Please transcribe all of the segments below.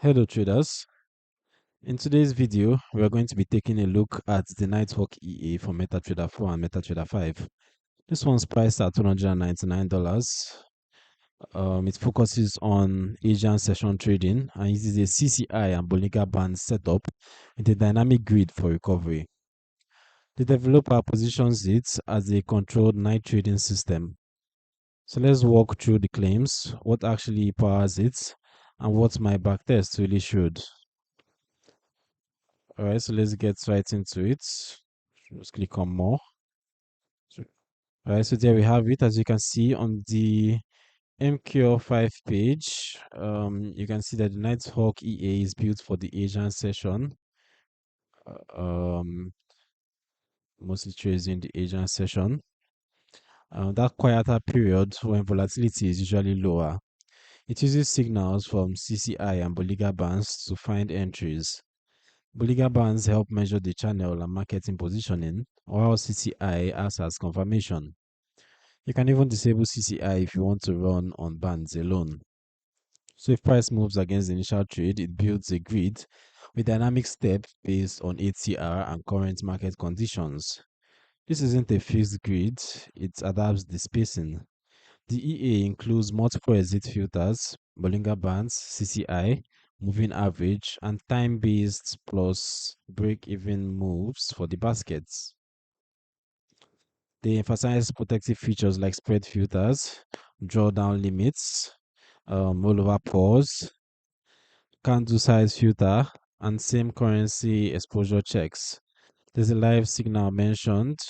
Hello traders. In today's video, we are going to be taking a look at the Nighthawk EA for MetaTrader 4 and MetaTrader 5. This one's priced at $299. It focuses on Asian session trading and uses a CCI and Bollinger Bands setup with a dynamic grid for recovery. The developer positions it as a controlled night trading system. So let's walk through the claims, what actually powers it, and what my backtest really showed. All right, so let's get right into it. Just click on more. All right, so there we have it. As you can see on the MQ5 page, you can see that the Nighthawk EA is built for the Asian session. Um, Mostly trades in the Asian session. That quieter period when volatility is usually lower. It uses signals from CCI and Bollinger Bands to find entries. Bollinger Bands help measure the channel and marketing positioning, while CCI acts as confirmation. You can even disable CCI if you want to run on bands alone. So if price moves against the initial trade, it builds a grid with dynamic steps based on ATR and current market conditions. This isn't a fixed grid, it adapts the spacing. The EA includes multiple exit filters, Bollinger Bands, CCI, moving average, and time-based plus break-even moves for the baskets. They emphasize protective features like spread filters, drawdown limits, rollover pause, candle size filter, and same currency exposure checks. There's a live signal mentioned,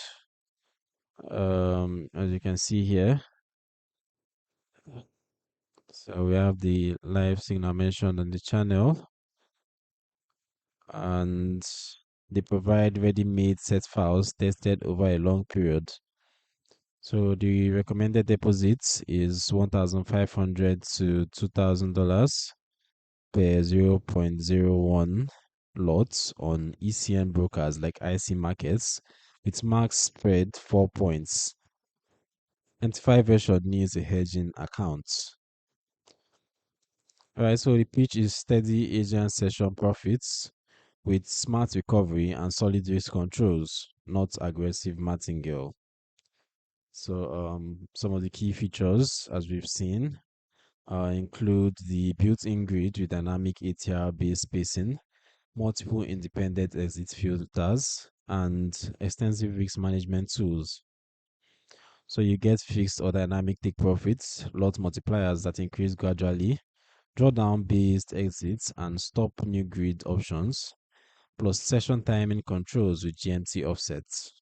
as you can see here. So we have the live signal mentioned on the channel, and they provide ready-made set files tested over a long period. So the recommended deposits is 1,500 to $2,000 per 0.01 lots on ECN brokers like IC markets with max spread 4 points. MT5 version needs a hedging account. Alright, so the pitch is steady Asian session profits with smart recovery and solid risk controls, not aggressive martingale. So some of the key features, as we've seen, include the built-in grid with dynamic ATR-based spacing, multiple independent exit filters, and extensive risk management tools. So you get fixed or dynamic take profits, lot multipliers that increase gradually, drawdown-based exits, and stop new grid options, plus session timing controls with GMT offsets.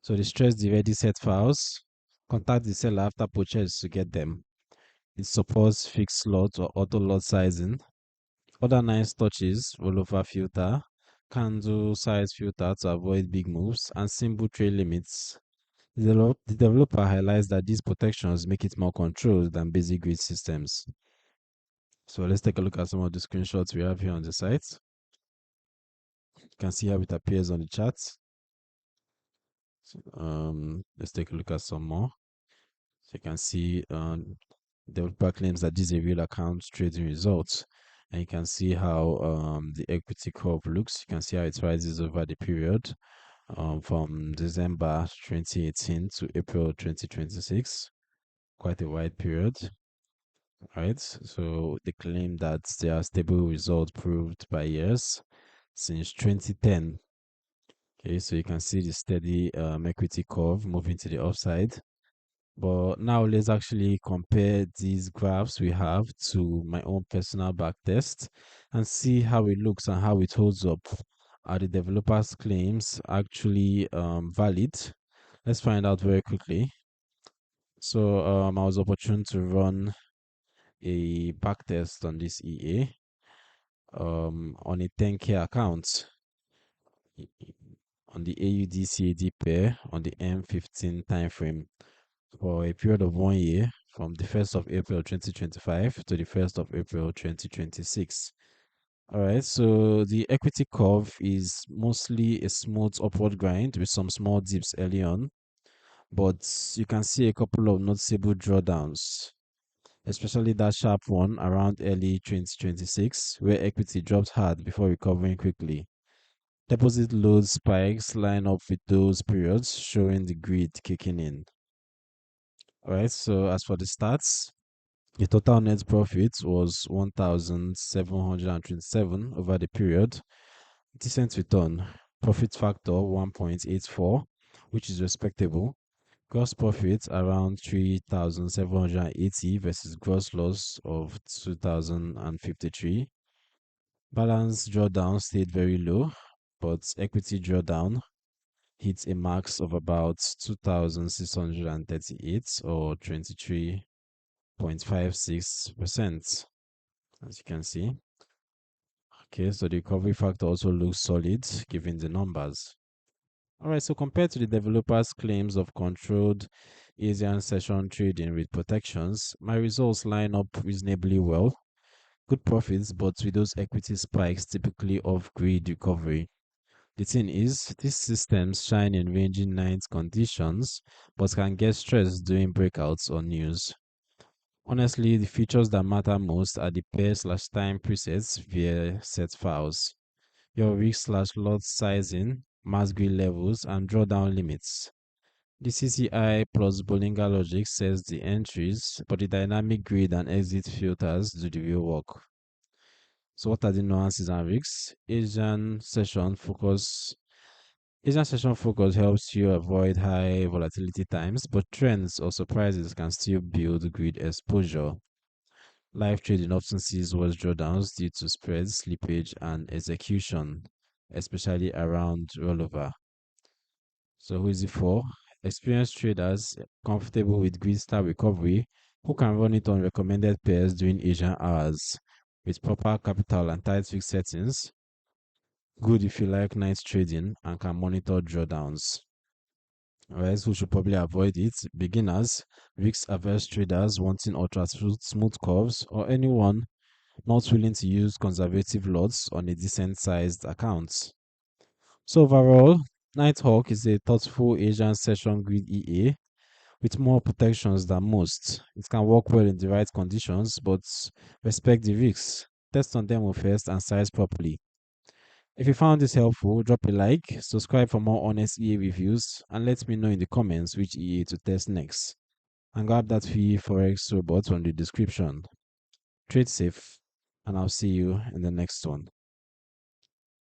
So they stress the ready set files. Contact the seller after purchase to get them. It supports fixed lot or auto lot sizing. Other nice touches: rollover filter, candle size filter to avoid big moves, and simple trade limits. The developer highlights that these protections make it more controlled than basic grid systems. So let's take a look at some of the screenshots we have here on the site. You can see how it appears on the chart. So, let's take a look at some more. So you can see developer claims that this is a real account trading results. And you can see how the equity curve looks. You can see how it rises over the period from December 2018 to April 2026. Quite a wide period, right? So they claim that there are stable results proved by years since 2010. Okay, so you can see the steady equity curve moving to the upside. But now let's actually compare these graphs we have to my own personal back test and see how it looks and how it holds up. Are the developers' claims actually valid? Let's find out very quickly. So I was opportune to run a back test on this EA on a 10K account on the AUD/CAD pair on the M15 time frame for a period of 1 year from the 1st of April 2025 to the 1st of April 2026. All right, so the equity curve is mostly a smooth upward grind with some small dips early on, but you can see a couple of noticeable drawdowns. especially that sharp one around early 2026, where equity dropped hard before recovering quickly. Deposit load spikes line up with those periods, showing the greed kicking in. All right, so as for the stats, the total net profit was 1,727 over the period. Decent return. Profit factor 1.84, which is respectable. Gross profit around 3,780 versus gross loss of 2,053. Balance drawdown stayed very low, but equity drawdown hit a max of about 2,638 or 23.56%, as you can see. Okay, so the recovery factor also looks solid given the numbers. All right, so compared to the developer's claims of controlled Asian session trading with protections, my results line up reasonably well. Good profits, but with those equity spikes typically of greed recovery. The thing is, these systems shine in ranging night conditions, but can get stressed during breakouts or news. Honestly, the features that matter most are the pair/time presets via set files, your risk/lot sizing, mass grid levels, and drawdown limits. The CCI plus Bollinger logic sets the entries, but the dynamic grid and exit filters do the real work. So, what are the nuances and risks? Asian session focus helps you avoid high volatility times, but trends or surprises can still build grid exposure. Live trading often sees worse drawdowns due to spreads, slippage, and execution, especially around rollover. So, who is it for? Experienced traders comfortable with grid style recovery who can run it on recommended pairs during Asian hours with proper capital and tight fixed settings. Good if you like night trading and can monitor drawdowns. Alright, who should probably avoid it? Beginners, risk averse traders wanting ultra smooth curves, or anyone not willing to use conservative lots on a decent sized account. So, overall, Nighthawk is a thoughtful Asian session grid EA with more protections than most. It can work well in the right conditions, but respect the risks. Test on demo first and size properly. If you found this helpful, drop a like, subscribe for more honest EA reviews, and let me know in the comments which EA to test next. And grab that free Forex robot from the description. Trade safe, and I'll see you in the next one.